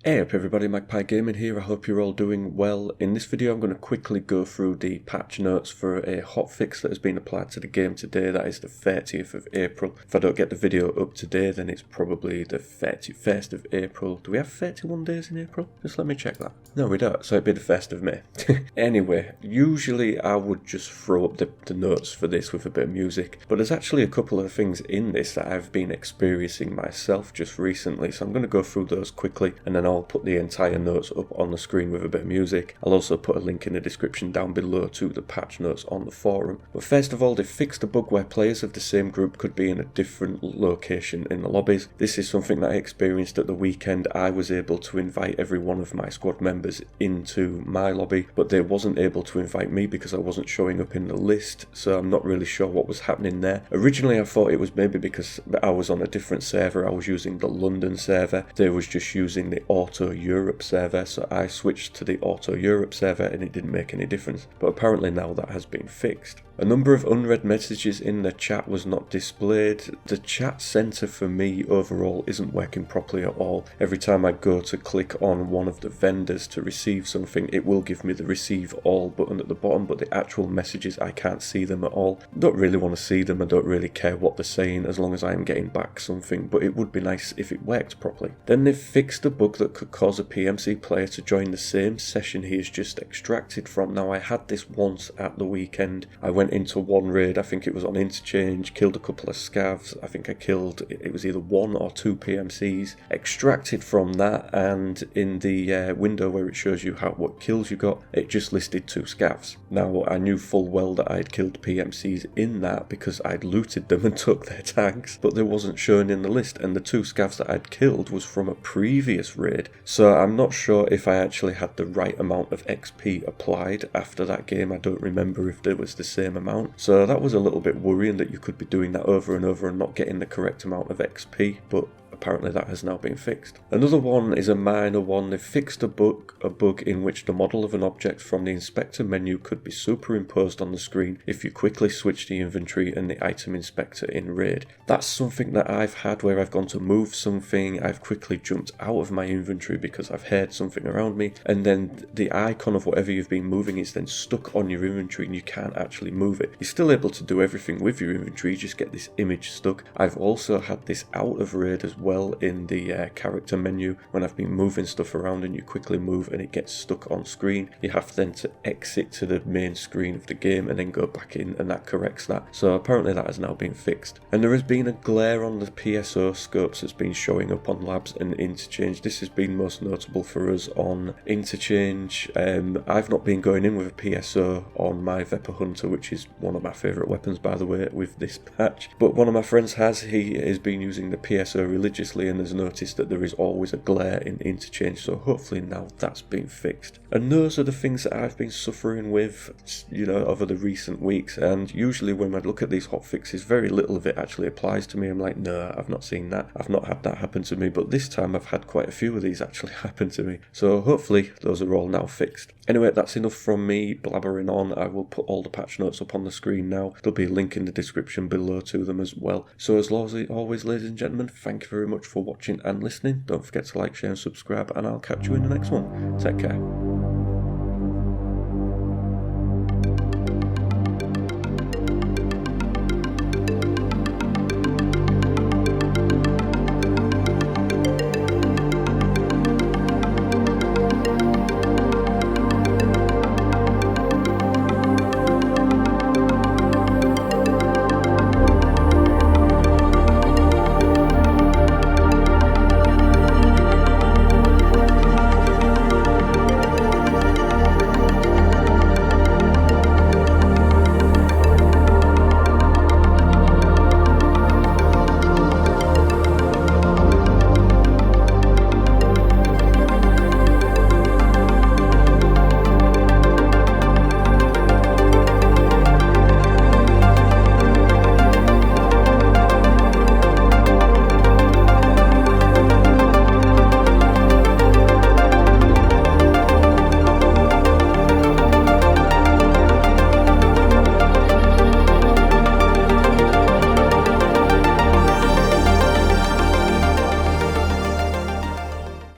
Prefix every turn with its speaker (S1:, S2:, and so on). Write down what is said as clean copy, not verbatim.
S1: Hey up everybody, Magpie Gaming here. I hope you're all doing well. In this video I'm going to quickly go through the patch notes for a hotfix that has been applied to the game today. That is the 30th of April. If I don't get the video up today, then it's probably the 31st of April. Do we have 31 days in April? Just let me check that. No, we don't, so it'd be the 1st of May. Anyway, usually I would just throw up the notes for this with a bit of music, but there's actually a couple of things in this that I've been experiencing myself just recently, so I'm going to go through those quickly, and then I'll put the entire notes up on the screen with a bit of music. I'll also put a link in the description down below to the patch notes on the forum. But first of all, they fixed a bug where players of the same group could be in a different location in the lobbies. This is something that I experienced at the weekend. I was able to invite every one of my squad members into my lobby, but they wasn't able to invite me because I wasn't showing up in the list, so I'm not really sure what was happening there. Originally I thought it was maybe because I was on a different server. I was using the London server. They was just using the Auto Europe server, so I switched to the Auto Europe server and it didn't make any difference, but apparently now that has been fixed. A number of unread messages in the chat was not displayed. The chat center for me overall isn't working properly at all. Every time I go to click on one of the vendors to receive something, it will give me the receive all button at the bottom, but the actual messages, I can't see them at all. I don't really want to see them. I don't really care what they're saying as long as I am getting back something, but it would be nice if it worked properly. Then they've fixed a bug that could cause a PMC player to join the same session he is just extracted from. Now I had this once at the weekend. I went into one raid, I think it was on Interchange, killed a couple of scavs. I think I killed, it was either 1 or 2 PMCs, extracted from that, and in the window where it shows you what kills you got, it just listed 2 scavs. Now I knew full well that I'd killed PMCs in that because I'd looted them and took their tags, but they wasn't shown in the list, and the 2 scavs that I'd killed was from a previous raid, so I'm not sure if I actually had the right amount of XP applied after that game. I don't remember if there was the same amount, so that was a little bit worrying that you could be doing that over and over and not getting the correct amount of XP, but apparently that has now been fixed. Another one is a minor one. They fixed a bug in which the model of an object from the inspector menu could be superimposed on the screen if you quickly switch the inventory and the item inspector in raid. That's something that I've had where I've gone to move something, I've quickly jumped out of my inventory because I've heard something around me, and then the icon of whatever you've been moving is then stuck on your inventory and you can't actually move it. You're still able to do everything with your inventory, you just get this image stuck. I've also had this out of raid as well in the character menu when I've been moving stuff around and you quickly move and it gets stuck on screen. You have then to exit to the main screen of the game and then go back in, and that corrects that. So apparently that has now been fixed. And there has been a glare on the PSO scopes that's been showing up on labs and Interchange. This has been most notable for us on Interchange. I've not been going in with a PSO on my Vepper Hunter, which is one of my favourite weapons by the way with this patch, but one of my friends has. He has been using the PSO religiously and has noticed that there is always a glare in Interchange, so hopefully now that's been fixed. And those are the things that I've been suffering with, you know, over the recent weeks, and usually when I look at these hotfixes, very little of it actually applies to me. I'm like, no, I've not seen that, I've not had that happen to me, but this time I've had quite a few of these actually happen to me, so hopefully those are all now fixed. Anyway, that's enough from me blabbering on. I will put all the patch notes up on the screen now. There'll be a link in the description below to them as well. So as always, ladies and gentlemen, thank you very much for watching and listening. Don't forget to like, share and subscribe, and I'll catch you in the next one. Take care.